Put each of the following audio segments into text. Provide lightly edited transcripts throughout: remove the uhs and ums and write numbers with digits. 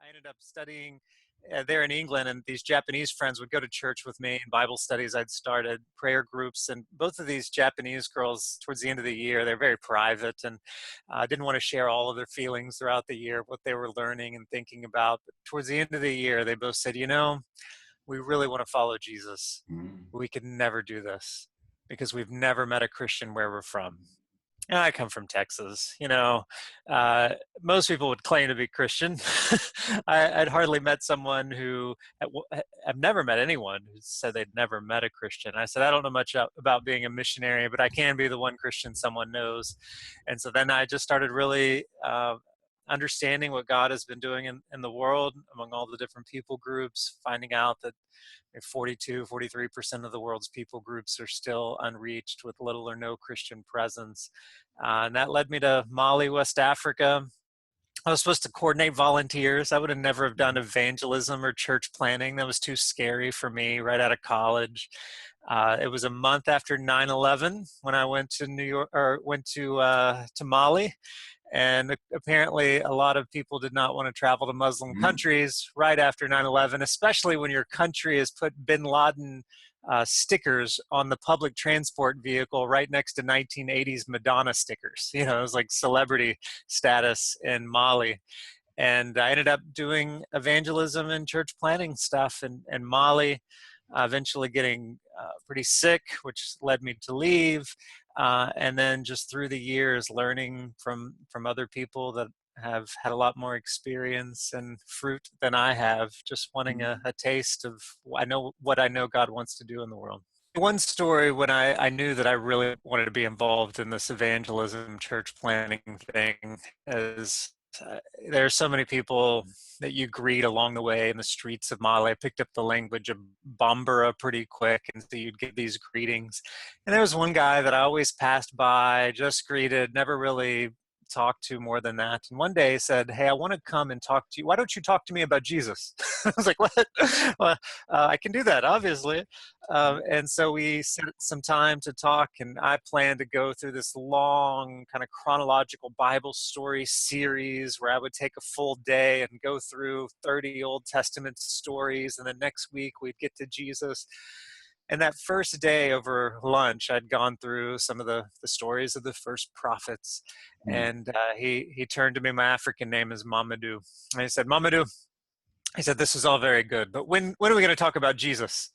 I ended up studying there in England, and these Japanese friends would go to church with me and Bible studies. I'd started prayer groups, and both of these Japanese girls, towards the end of the year, they're very private and didn't want to share all of their feelings throughout the year, what they were learning and thinking about. But towards the end of the year, they both said, we really want to follow Jesus. We could never do this because we've never met a Christian where we're from. And I come from Texas. Most people would claim to be Christian. I'd hardly met someone I've never met anyone who said they'd never met a Christian. I said, I don't know much about being a missionary, but I can be the one Christian someone knows. And so then I just started really understanding what God has been doing in the world among all the different people groups, finding out that 43% of the world's people groups are still unreached with little or no Christian presence. And that led me to Mali, West Africa. I was supposed to coordinate volunteers. I would have never have done evangelism or church planning. That was too scary for me right out of college. It was a month after 9/11 when I went to New York, or went to Mali. And apparently a lot of people did not want to travel to Muslim countries right after 9/11, especially when your country has put bin Laden stickers on the public transport vehicle right next to 1980s Madonna stickers. It was like celebrity status in Mali. And I ended up doing evangelism and church planning stuff in Mali, eventually getting pretty sick, which led me to leave. And then just through the years, learning from other people that have had a lot more experience and fruit than I have, just wanting a taste of what I know God wants to do in the world. One story when I knew that I really wanted to be involved in this evangelism church planning thing is there are so many people that you greet along the way in the streets of Mali. I picked up the language of Bambara pretty quick, and so you'd get these greetings. And there was one guy that I always passed by, just greeted, never really talked to more than that. And one day he said, "Hey, I want to come and talk to you. Why don't you talk to me about Jesus?" I was like, "What?" Well, I can do that, obviously. And so we set some time to talk, and I planned to go through this long kind of chronological Bible story series where I would take a full day and go through 30 Old Testament stories, and the next week we'd get to Jesus. And that first day over lunch, I'd gone through some of the stories of the first prophets. And he turned to me, my African name is Mamadou. And he said, "Mamadou," he said, "this is all very good, but when are we going to talk about Jesus?"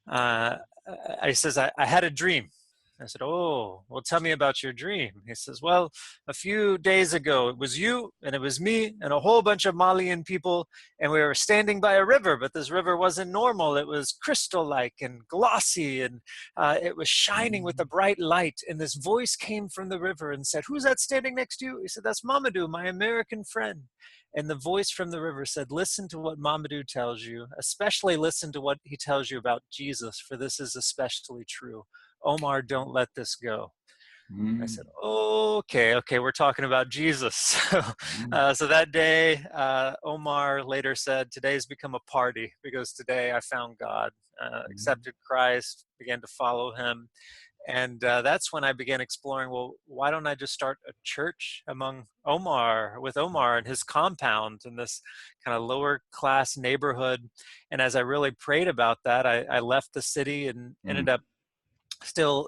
He says, I had a dream. I said, "Oh, well, tell me about your dream." He says, "Well, a few days ago, it was you and it was me and a whole bunch of Malian people, and we were standing by a river, but this river wasn't normal. It was crystal-like and glossy, and it was shining with a bright light, and this voice came from the river and said, 'Who's that standing next to you?' He said, 'That's Mamadou, my American friend.' And the voice from the river said, 'Listen to what Mamadou tells you, especially listen to what he tells you about Jesus, for this is especially true. Omar, don't let this go.'" I said, okay, we're talking about Jesus. So that day, Omar later said, "Today's become a party because today I found God, accepted Christ, began to follow him." And that's when I began exploring, well, why don't I just start a church with Omar and his compound in this kind of lower class neighborhood. And as I really prayed about that, I left the city and ended up still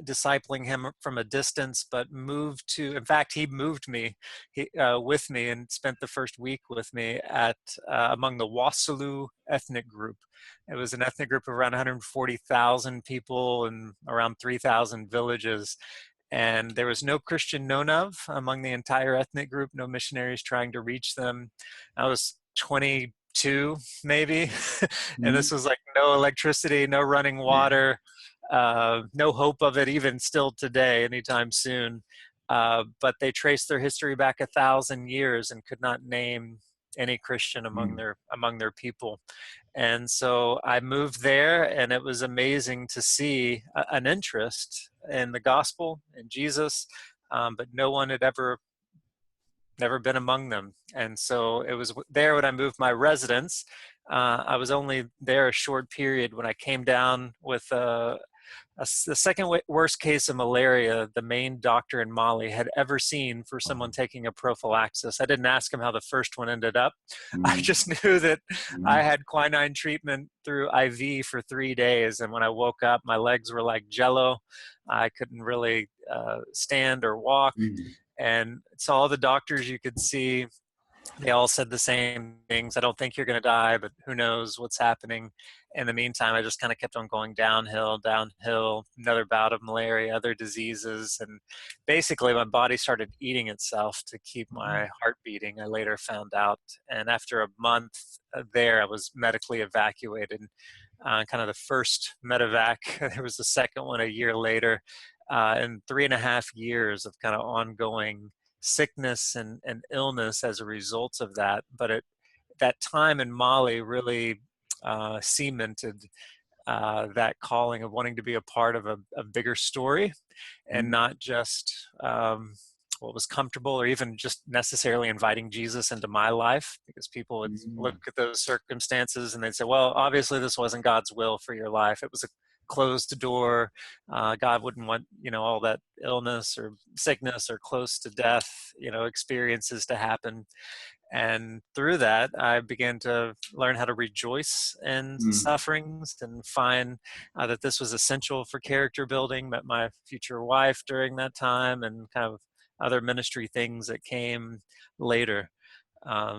discipling him from a distance, but in fact, he moved me with me and spent the first week with me among the Wassoulou ethnic group. It was an ethnic group of around 140,000 people and around 3,000 villages. And there was no Christian known of among the entire ethnic group, no missionaries trying to reach them. I was 22, maybe. And this was like no electricity, no running water. No hope of it even still today anytime soon. But they traced their history back 1,000 years and could not name any Christian among their people. And so I moved there, and it was amazing to see an interest in the gospel and Jesus, but no one had never been among them. And so it was there when I moved my residence. I was only there a short period when I came down with the second worst case of malaria the Maine doctor in Mali had ever seen for someone taking a prophylaxis. I didn't ask him how the first one ended up. I Mm. just knew that I Mm. had quinine treatment through IV for 3 days. And when I woke up, my legs were like jello. I couldn't really stand or walk. Mm. And so all the doctors you could see, they all said the same things. I don't think you're going to die, but who knows what's happening. In the meantime, I just kind of kept on going downhill, downhill, another bout of malaria, other diseases. And basically, my body started eating itself to keep my heart beating, I later found out. And after a month there, I was medically evacuated. Kind of the first medevac. There was the second one a year later. And 3.5 years of kind of ongoing sickness and illness as a result of that. But that time in Mali really cemented that calling of wanting to be a part of a bigger story and Mm. not just what was comfortable or even just necessarily inviting Jesus into my life, because people would look Mm. at those circumstances and they'd say, well, obviously this wasn't God's will for your life. It was a closed door. God wouldn't want, all that illness or sickness or close to death, experiences to happen. And through that, I began to learn how to rejoice in Mm. sufferings and find that this was essential for character building. Met my future wife during that time and kind of other ministry things that came later.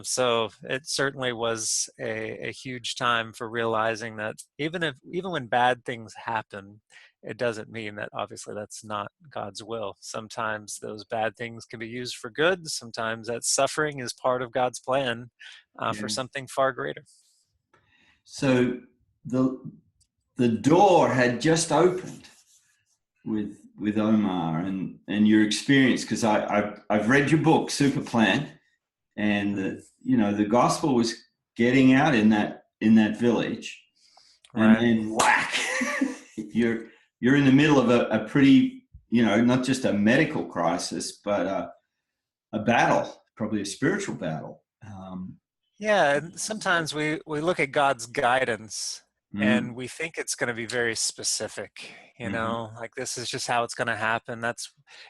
So it certainly was a huge time for realizing that even when bad things happen, it doesn't mean that obviously that's not God's will. Sometimes those bad things can be used for good. Sometimes that suffering is part of God's plan for Yeah. something far greater. So the the door had just opened with Omar and your experience, because I've read your book Superplan, and the gospel was getting out in that village, and Right. then whack, you're in the middle of a pretty, not just a medical crisis, but a battle, probably a spiritual battle. Yeah, and sometimes we look at God's guidance Mm. and we think it's going to be very specific, Mhm. like this is just how it's going to happen.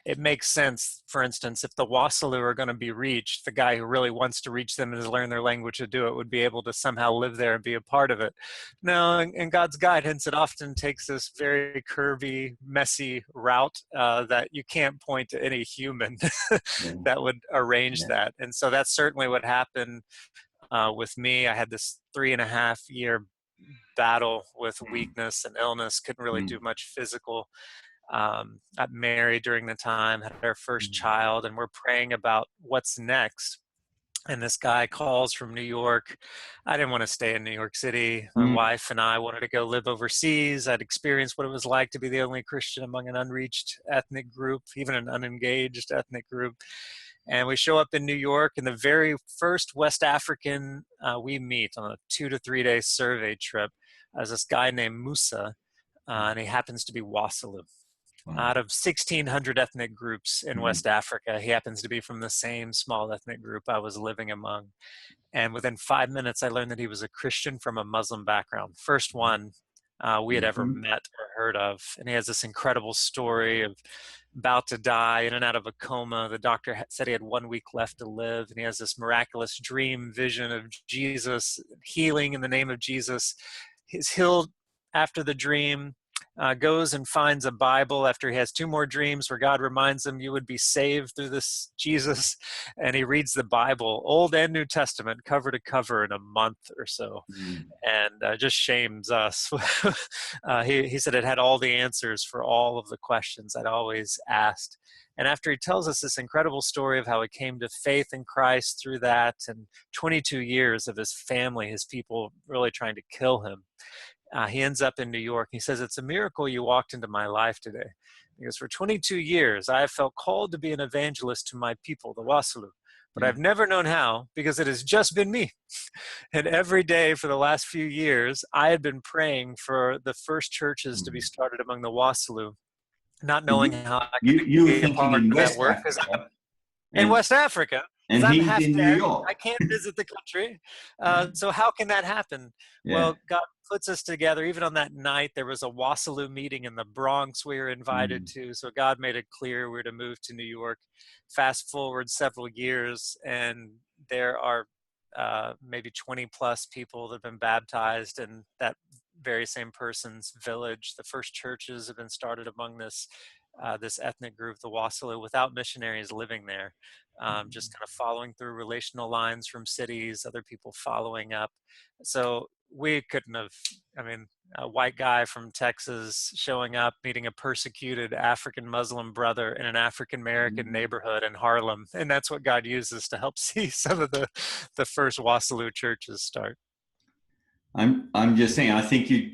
It makes sense. For instance, if the Wassalu are going to be reached, the guy who really wants to reach them and has learned their language to do it would be able to somehow live there and be a part of it. No, in God's guidance, it often takes this very curvy, messy route that you can't point to any human Yeah. that would arrange Yeah. that. And so that's certainly what happened with me. I had this 3.5 year battle with weakness and illness, couldn't really do Mm. much physical. Got married during the time, had our first Mm. child, and we're praying about what's next. And this guy calls from New York. I didn't want to stay in New York City. My Mm. wife and I wanted to go live overseas. I'd experienced what it was like to be the only Christian among an unreached ethnic group, even an unengaged ethnic group. And we show up in New York, and the very first West African we meet on a 2 to 3 day survey trip is this guy named Musa, and he happens to be Wassalu. Wow. Out of 1,600 ethnic groups in Mm. West Africa, he happens to be from the same small ethnic group I was living among. And within 5 minutes, I learned that he was a Christian from a Muslim background. First one we had ever Mhm. met or heard of. And he has this incredible story of about to die, in and out of a coma. The doctor said he had 1 week left to live. And he has this miraculous dream vision of Jesus, healing in the name of Jesus. He's healed after the dream. Goes and finds a Bible after he has two more dreams where God reminds him, you would be saved through this Jesus. And he reads the Bible, Old and New Testament, cover to cover in a month or so, Mm. and just shames us. He said it had all the answers for all of the questions I'd always asked. And after he tells us this incredible story of how he came to faith in Christ through that, and 22 years of his family, his people really trying to kill him, he ends up in New York. He says, it's a miracle you walked into my life today. Because for 22 years, I have felt called to be an evangelist to my people, the Wassalu, but Yeah. I've never known how because it has just been me. And every day for the last few years, I had been praying for the first churches to be Mm. started among the Wassalu, not And knowing how I you could were be a thinking part in of that West work. Because Africa, in and West Africa, because And I'm he's half in New dead. I York. can't visit the country. Yeah. So how can that happen? Yeah. Well, God puts us together. Even on that night, there was a Wassalo meeting in the Bronx we were invited Mm. to. So God made it clear we were to move to New York. Fast forward several years, and there are maybe 20 plus people that have been baptized in that very same person's village. The first churches have been started among this ethnic group, the Wassalo, without missionaries living there, just kind of following through relational lines from cities, other people following up. So we couldn't have, I mean, a white guy from Texas showing up, meeting a persecuted African Muslim brother in an African American neighborhood in Harlem. And that's what God uses to help see some of the first Wassalo churches start. I'm just saying, I think you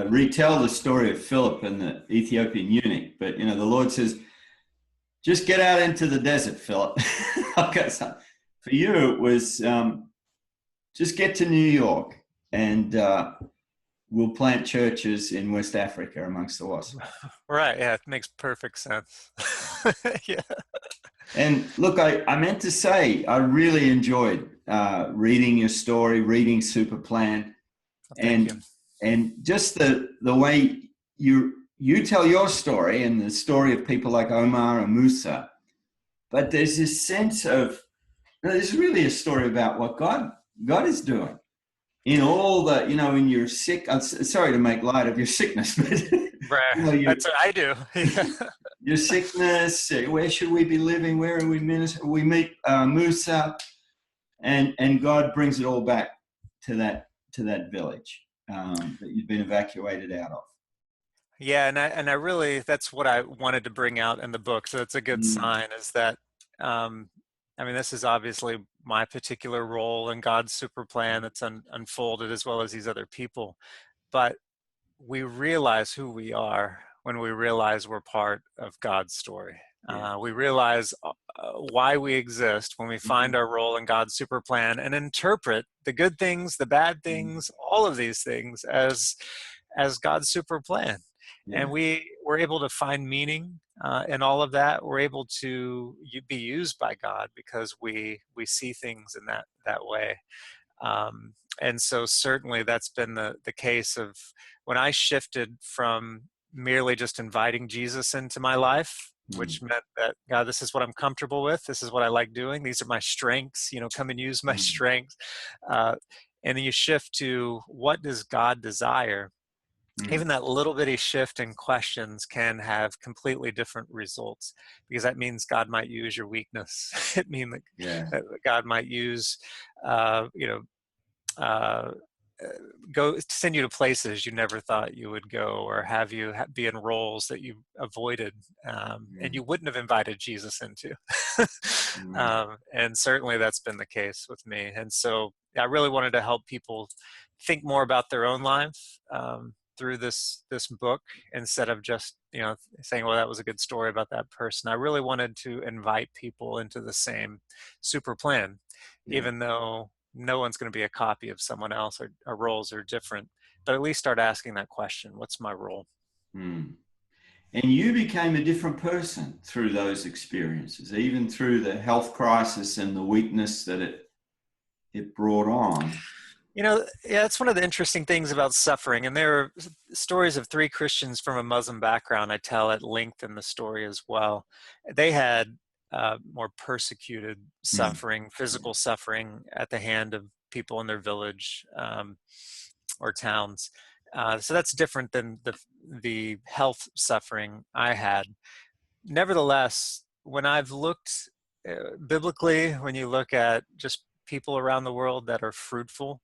retell the story of Philip and the Ethiopian eunuch, but you know, the Lord says, just get out into the desert, Philip. Okay, so for you, it was just get to New York and we'll plant churches in West Africa amongst the Wasps. Right. Yeah, it makes perfect sense. Yeah. And look, I meant to say, I really enjoyed reading your story, reading Superplan, Well, thank you. and just the way you tell your story and the story of people like Omar and Musa. But there's this sense of, there's really a story about what God is doing in all the, you know, in your sick, I'm sorry to make light of your sickness, but Right. you know, That's what I do. your sickness, where should we be living? Where are we minister? We meet Musa, and God brings it all back to that village that you've been evacuated out of. Yeah, and I really, that's what I wanted to bring out in the book. So it's a good Mm. sign is that I mean, this is obviously my particular role in God's super plan that's unfolded as well as these other people. But we realize who we are when we realize we're part of God's story. Yeah. We realize why we exist when we find our role in God's super plan and interpret the good things, the bad things, all of these things as God's super plan. Yeah. And we were able to find meaning in all of that. We're able to be used by God because we see things in that way. And so certainly that's been the case of when I shifted from merely just inviting Jesus into my life, which meant that, God, this is what I'm comfortable with. This is what I like doing. These are my strengths, come and use my strengths. And then you shift to what does God desire? Even that little bitty shift in questions can have completely different results because that means God might use your weakness. It means that God might use, uh, go send you to places you never thought you would go, or have you be in roles that you avoided and you wouldn't have invited Jesus into. And certainly that's been the case with me. And so I really wanted to help people think more about their own life through this book, instead of just saying, well, that was a good story about that person. I really wanted to invite people into the same super plan, even though no one's going to be a copy of someone else, or our roles are different, but at least start asking that question: what's my role? And you became a different person through those experiences, even through the health crisis and the weakness that it brought on. It's one of the interesting things about suffering. And there are stories of 3 Christians from a Muslim background I tell at length in the story as well. They had more persecuted suffering, physical suffering at the hand of people in their village or towns. So that's different than the health suffering I had. Nevertheless, when I've looked biblically, when you look at just people around the world that are fruitful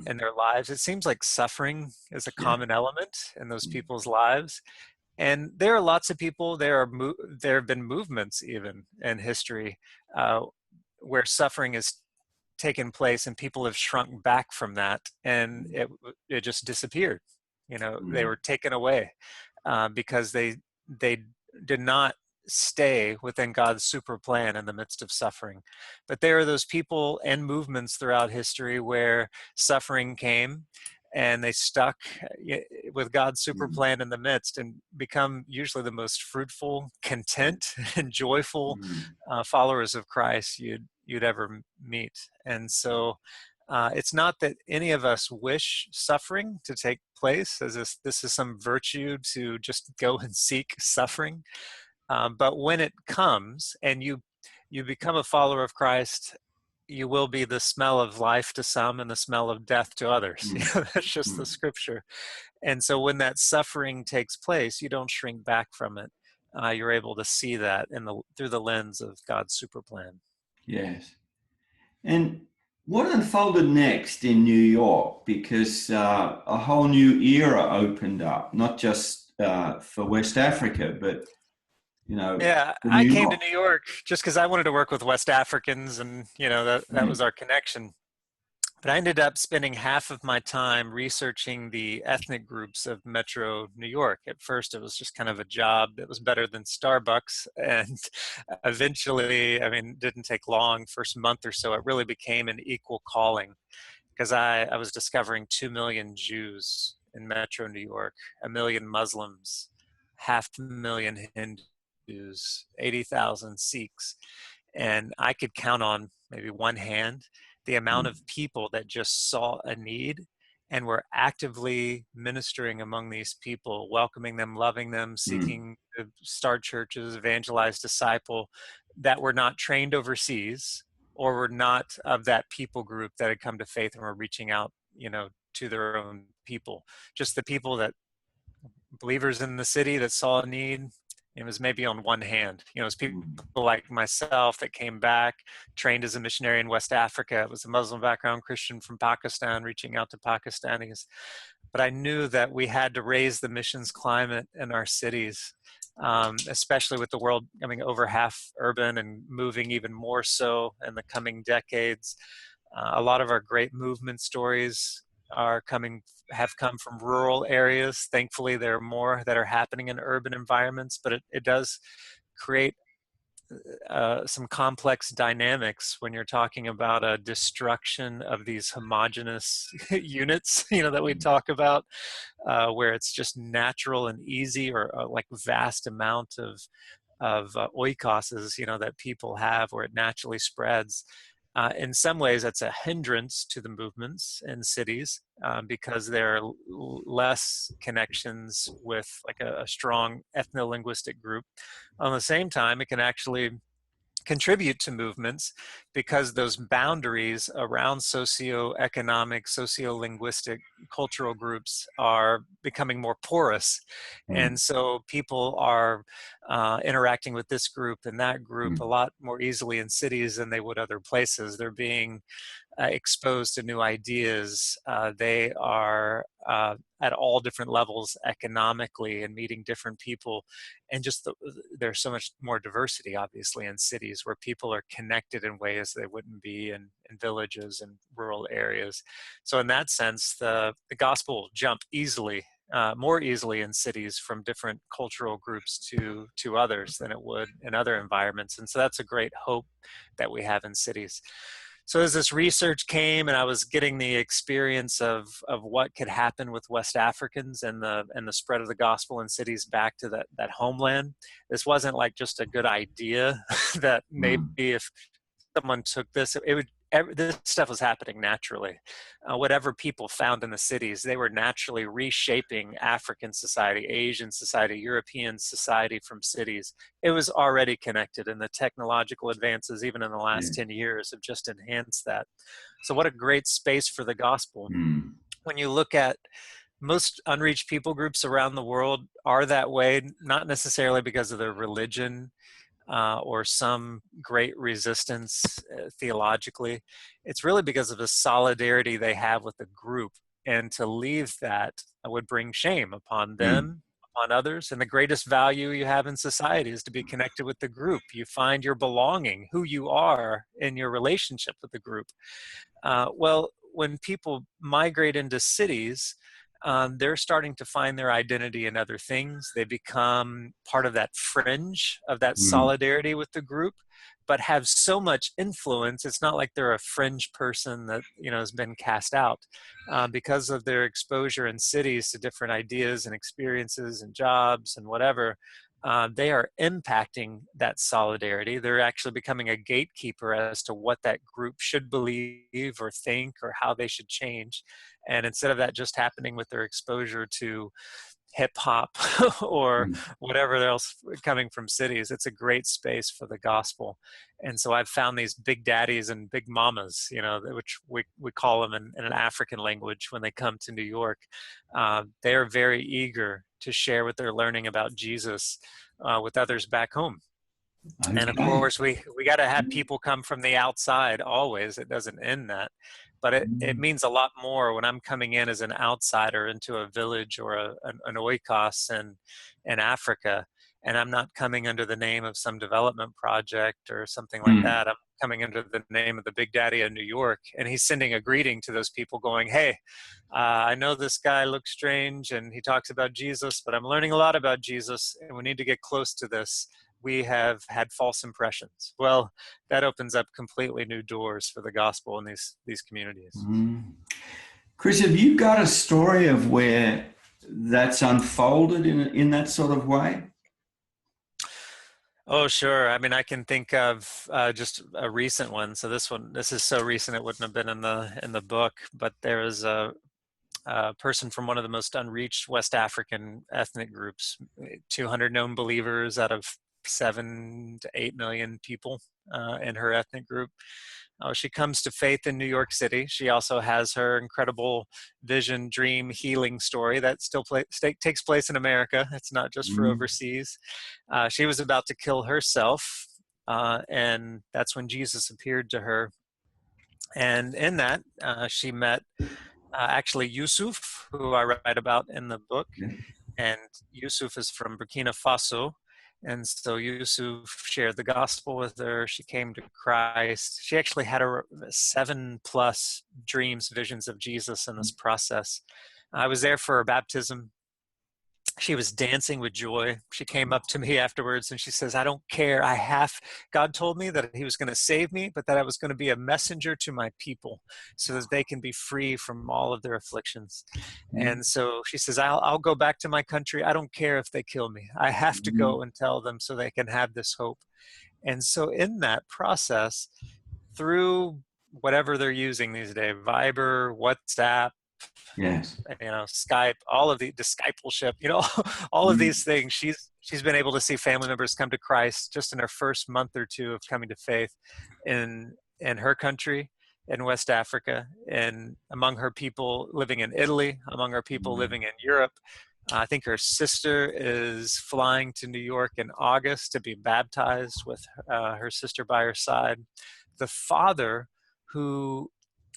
in their lives, it seems like suffering is a common element in those people's lives. And there are lots of people, there have been movements even in history where suffering has taken place and people have shrunk back from that, and it just disappeared. They were taken away because they did not stay within God's super plan in the midst of suffering. But there are those people and movements throughout history where suffering came and they stuck with God's super plan in the midst and become usually the most fruitful, content, and joyful followers of Christ you'd ever meet. And so it's not that any of us wish suffering to take place, as this is some virtue to just go and seek suffering. But when it comes and you become a follower of Christ, you will be the smell of life to some and the smell of death to others. That's just the scripture. And so when that suffering takes place, you don't shrink back from it. You're able to see that through the lens of God's super plan. Yes. And what unfolded next in New York? Because a whole new era opened up, not just for West Africa, but, Yeah, for I New came to York. New York just because I wanted to work with West Africans, and that was Mm, our connection. But I ended up spending half of my time researching the ethnic groups of Metro New York. At first, it was just kind of a job that was better than Starbucks. And eventually, I mean, it didn't take long, first month or so, it really became an equal calling because I was discovering 2 million Jews in Metro New York, a million Muslims, 500,000 Hindus, 80,000 Sikhs. And I could count on maybe one hand the amount mm, of people that just saw a need and were actively ministering among these people, welcoming them, loving them, mm, seeking to start churches, evangelize, disciple, that were not trained overseas or were not of that people group that had come to faith and were reaching out, to their own people. Just the people that believers in the city that saw a need. It was maybe on one hand. It was people mm, like myself that came back, trained as a missionary in West Africa. It was a Muslim background Christian from Pakistan reaching out to Pakistanis. But I knew that we had to raise the missions climate in our cities, especially with the world becoming over half urban and moving even more so in the coming decades. A lot of our great movement stories are have come from rural areas. Thankfully, there are more that are happening in urban environments, but it does create some complex dynamics when you're talking about a destruction of these homogenous units, that we talk about, where it's just natural and easy, or like vast amount of oikoses, that people have where it naturally spreads. In some ways, that's a hindrance to the movements in cities because there are less connections with like a strong ethno-linguistic group. On the same time, it can actually contribute to movements because those boundaries around socioeconomic, sociolinguistic, cultural groups are becoming more porous. mm, And so people are interacting with this group and that group a mm, lot more easily in cities than they would other places. They're being exposed to new ideas. They are at all different levels economically and meeting different people. And just there's so much more diversity, obviously, in cities where people are connected in ways they wouldn't be in villages and rural areas. So in that sense, the gospel will jump easily, more easily in cities from different cultural groups to others than it would in other environments. And so that's a great hope that we have in cities. So as this research came and I was getting the experience of what could happen with West Africans and the spread of the gospel in cities back to that homeland, this wasn't like just a good idea that maybe mm. if someone took this, this stuff was happening naturally. Whatever people found in the cities, they were naturally reshaping African society, Asian society, European society from cities. It was already connected, and the technological advances, even in the last Yes. 10 years, have just enhanced that. So, what a great space for the gospel. Mm, When you look at most unreached people groups around the world are that way, not necessarily because of their religion or some great resistance theologically. It's really because of the solidarity they have with the group. And to leave that would bring shame upon mm, them, upon others. And the greatest value you have in society is to be connected with the group. You find your belonging, who you are in your relationship with the group. Well, when people migrate into cities, they're starting to find their identity in other things. They become part of that fringe of that mm, solidarity with the group, but have so much influence. It's not like they're a fringe person that has been cast out because of their exposure in cities to different ideas and experiences and jobs and whatever. they are impacting that solidarity. They're actually becoming a gatekeeper as to what that group should believe or think or how they should change. And instead of that just happening with their exposure to hip hop or whatever else coming from cities, it's a great space for the gospel. And so I've found these big daddies and big mamas, which we call them in an African language when they come to New York. They are very eager to share what they're learning about Jesus with others back home. Okay. And of course, we got to have people come from the outside always. It doesn't end that. But it means a lot more when I'm coming in as an outsider into a village or an oikos in Africa, and I'm not coming under the name of some development project or something like that. I'm coming under the name of the Big Daddy of New York, and he's sending a greeting to those people going, hey, I know this guy looks strange and he talks about Jesus, but I'm learning a lot about Jesus, and we need to get close to this. We have had false impressions. Well, that opens up completely new doors for the gospel in these communities. Chris, have you got a story of where that's unfolded in that sort of way? Oh, sure. I mean, I can think of just a recent one. So this is so recent it wouldn't have been in the book, but there is a person from one of the most unreached West African ethnic groups, 200 known believers out of 7 to 8 million people in her ethnic group. She comes to faith in New York City. She also has her incredible vision, dream, healing story that still takes place in America. It's not just for overseas. She was about to kill herself, and that's when Jesus appeared to her. And in that, she met actually Yusuf, who I write about in the book. And Yusuf is from Burkina Faso. And so Yusuf shared the gospel with her. She came to Christ. She actually had 7+ dreams, visions of Jesus in this process. I was there for her baptism. She was dancing with joy. She came up to me afterwards and she says, I don't care. God told me that he was going to save me, but that I was going to be a messenger to my people so that they can be free from all of their afflictions. And so she says, I'll go back to my country. I don't care if they kill me. I have to go and tell them so they can have this hope. And so in that process, through whatever they're using these days, Viber, WhatsApp, Skype, all of the discipleship, all of these things, she's been able to see family members come to Christ just in her first month or two of coming to faith in her country, in West Africa, and among her people living in Italy, among her people living in Europe. I think her sister is flying to New York in August to be baptized with her sister by her side. The father, who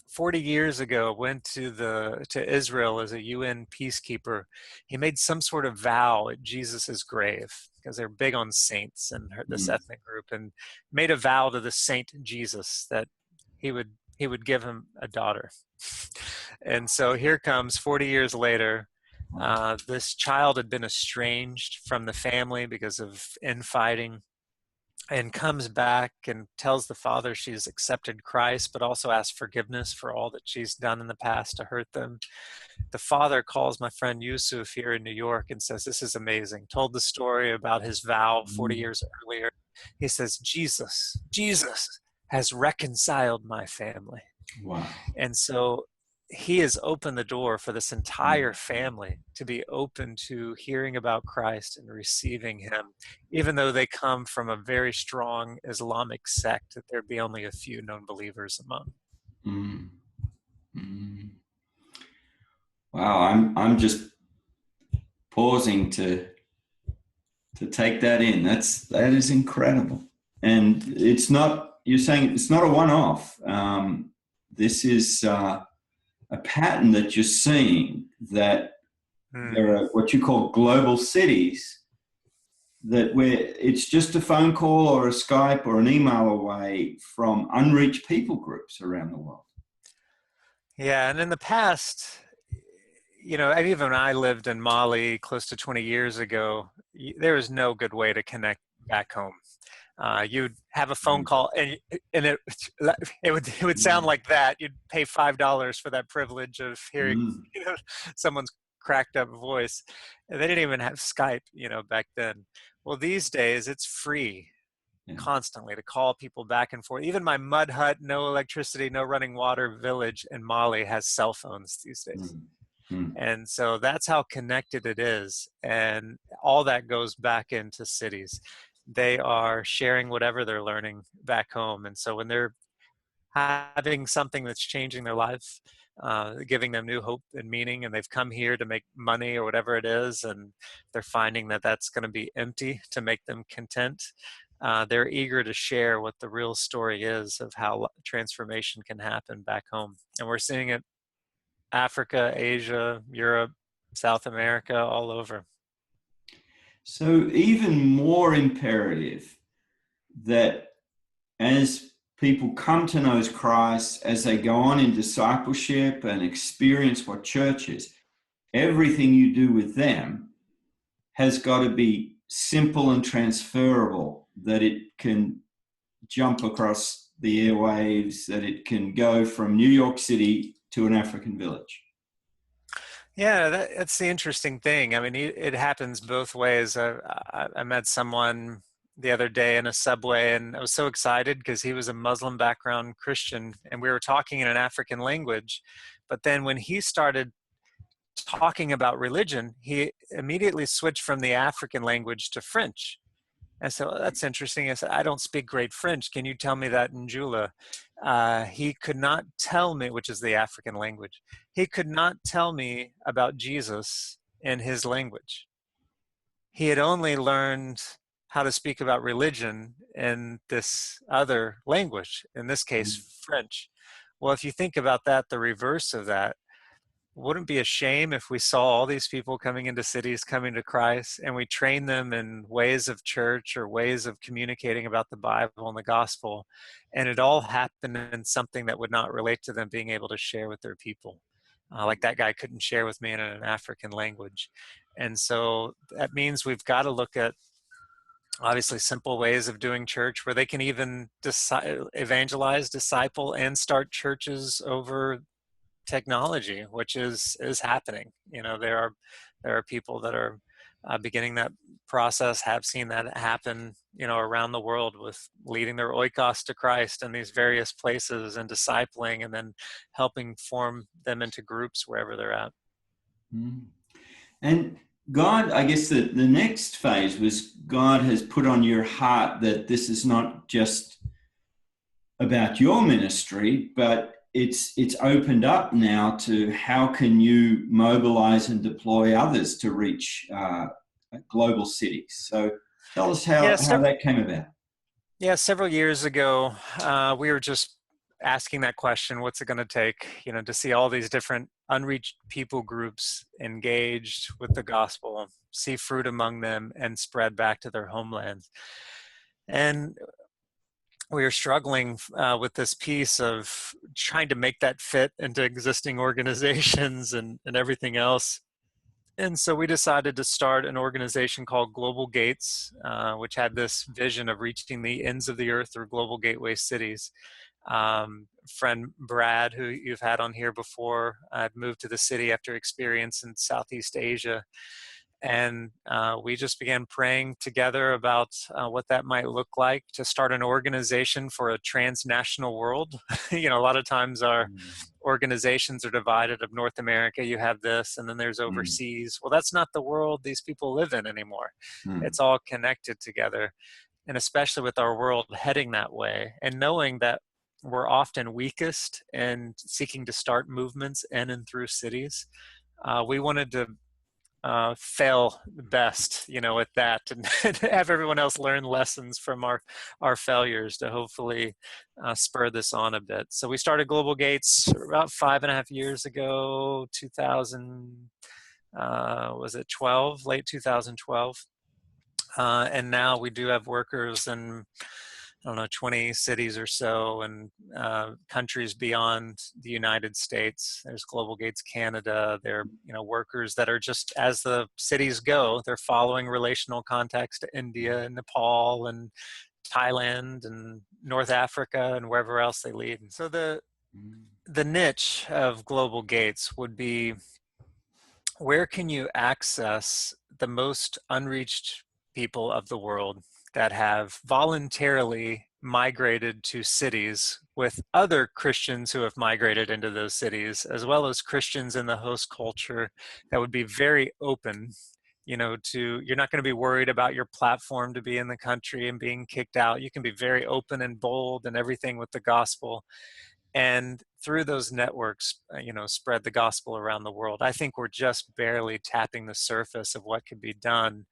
40 years ago went to Israel as a UN peacekeeper, he made some sort of vow at Jesus's grave, because they're big on saints in this ethnic group, and made a vow to the Saint Jesus that he would give him a daughter. And so here comes 40 years later. This child had been estranged from the family because of infighting, and comes back and tells the father she's accepted Christ, but also asks forgiveness for all that she's done in the past to hurt them. The father calls my friend Yusuf here in New York and says, this is amazing. Told the story about his vow 40 years earlier. He says, Jesus has reconciled my family. Wow. And so he has opened the door for this entire family to be open to hearing about Christ and receiving him, even though they come from a very strong Islamic sect that there be only a few known believers among. Wow, I'm just pausing to take that in. That is incredible. And it's not, you're saying it's not a one-off. This is a pattern that you're seeing, that there are what you call global cities, that where it's just a phone call or a Skype or an email away from unreached people groups around the world. Yeah, and in the past, even when I lived in Mali close to 20 years ago, there was no good way to connect back home. You'd have a phone call, and it would sound like that. You'd pay $5 for that privilege of hearing someone's cracked up voice. And they didn't even have Skype, back then. Well, these days it's free Yeah. constantly to call people back and forth. Even my mud hut, no electricity, no running water village in Mali has cell phones these days. And so that's how connected it is. And all that goes back into cities. They are sharing whatever they're learning back home. And so when they're having something that's changing their life, giving them new hope and meaning, and they've come here to make money or whatever it is, and they're finding that that's going to be empty to make them content, they're eager to share what the real story is of how transformation can happen back home. And we're seeing it Africa, Asia, Europe, South America, all over. So even more imperative that as people come to know Christ, as they go on in discipleship and experience what church is, everything you do with them has got to be simple and transferable, that it can jump across the airwaves, that it can go from New York City to an African village. Yeah, that's the interesting thing. I mean, it happens both ways. I met someone the other day in a subway, and I was so excited because he was a Muslim background Christian, and we were talking in an African language. But then when he started talking about religion, he immediately switched from the African language to French. And so that's interesting. I said, I don't speak great French. Can you tell me that in Jula? He could not tell me, which is the African language, he could not tell me about Jesus in his language. He had only learned how to speak about religion in this other language, in this case, French. Well, if you think about that, the reverse of that, wouldn't it be a shame if we saw all these people coming into cities, coming to Christ, and we train them in ways of church or ways of communicating about the Bible and the gospel, and it all happened in something that would not relate to them being able to share with their people? Like that guy couldn't share with me in an African language. And so that means we've got to look at obviously simple ways of doing church where they can even evangelize, disciple, and start churches over technology, which is happening. There are people that are beginning that process, have seen that happen, around the world, with leading their oikos to Christ in these various places and discipling, and then helping form them into groups wherever they're at. And God, I guess the next phase was God has put on your heart that this is not just about your ministry, but it's opened up now to how can you mobilize and deploy others to reach global cities. So tell us how that came about. Yeah, several years ago, we were just asking that question, what's it going to take, to see all these different unreached people groups engaged with the gospel, see fruit among them, and spread back to their homelands. And we were struggling with this piece of trying to make that fit into existing organizations and everything else. And so we decided to start an organization called Global Gates, which had this vision of reaching the ends of the earth through global gateway cities. Friend Brad, who you've had on here before, had moved to the city after experience in Southeast Asia. And we just began praying together about what that might look like to start an organization for a transnational world. A lot of times our organizations are divided. Of North America, you have this, and then there's overseas. Well, that's not the world these people live in anymore. It's all connected together. And especially with our world heading that way, and knowing that we're often weakest in seeking to start movements in and through cities, we wanted to fail best, with that, and have everyone else learn lessons from our failures to hopefully spur this on a bit. So we started Global Gates about 5.5 years ago, 2000, was it 12, late 2012. And now we do have workers in, 20 cities or so, and countries beyond the United States. There's Global Gates Canada. There are, workers that are just, as the cities go, they're following relational contacts to India and Nepal and Thailand and North Africa and wherever else they lead. So the niche of Global Gates would be where can you access the most unreached people of the world that have voluntarily migrated to cities with other Christians who have migrated into those cities, as well as Christians in the host culture that would be very open, to, you're not going to be worried about your platform to be in the country and being kicked out. You can be very open and bold and everything with the gospel, and through those networks, spread the gospel around the world. I think we're just barely tapping the surface of what can be done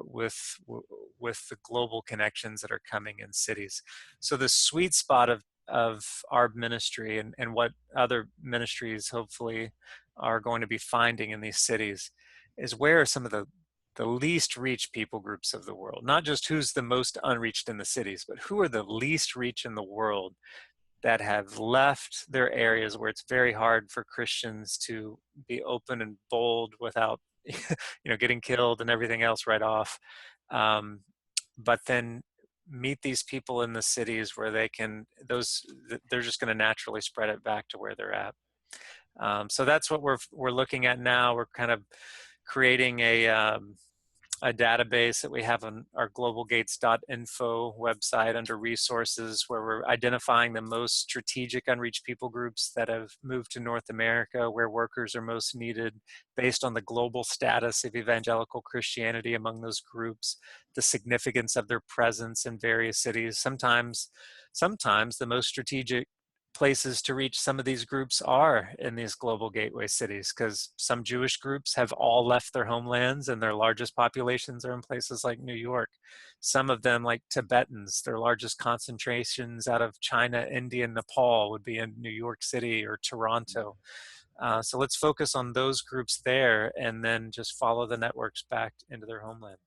with the global connections that are coming in cities. So the sweet spot of our ministry, and what other ministries hopefully are going to be finding in these cities, is where are some of the least reached people groups of the world, not just who's the most unreached in the cities, but who are the least reached in the world that have left their areas where it's very hard for Christians to be open and bold without, getting killed and everything else right off. But then meet these people in the cities where they're just going to naturally spread it back to where they're at. So that's what we're looking at now. We're kind of creating a database that we have on our globalgates.info website under resources, where we're identifying the most strategic unreached people groups that have moved to North America, where workers are most needed based on the global status of evangelical Christianity among those groups, the significance of their presence in various cities. Sometimes the most strategic places to reach some of these groups are in these global gateway cities, because some Jewish groups have all left their homelands and their largest populations are in places like New York. Some of them, like Tibetans, their largest concentrations out of China, India, and Nepal would be in New York City or Toronto. So let's focus on those groups there and then just follow the networks back into their homeland.